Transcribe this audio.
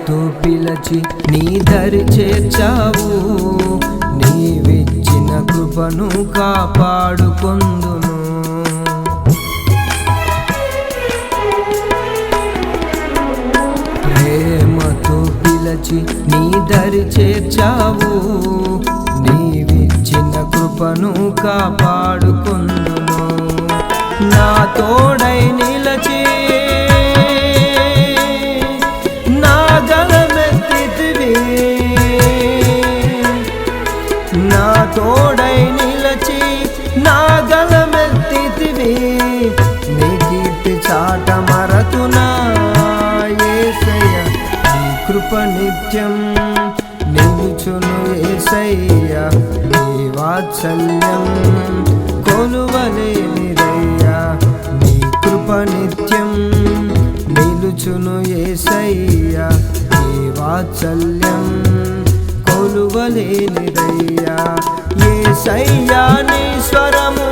ప్రేమతో పిలచి నీ దరి చేర్చావు, నీవిచ్చిన కృపను కాపాడుకొందును. ప్రేమతో పిలచి నీ దరి చేర్చావు, నీవిచ్చిన కృపను కాపాడుకొందును. నా తోడై నిలచి నా గలమెత్తితివి, నా తోడై నిలచి నా గలమెత్తితివి, నీ కీర్తి చాట మరతునా యేసయ్య. నీ కృప నిత్యం నిలుచును యేసయ్య, నీ వాత్సల్యం కొలువలేనిదయ్యా. నీ కృప నిత్యం నిలుచును యేసయ్య, నీ వాత్సల్యం కొలువలేనిదయ్యా. యేసయ్యా నీ స్వరము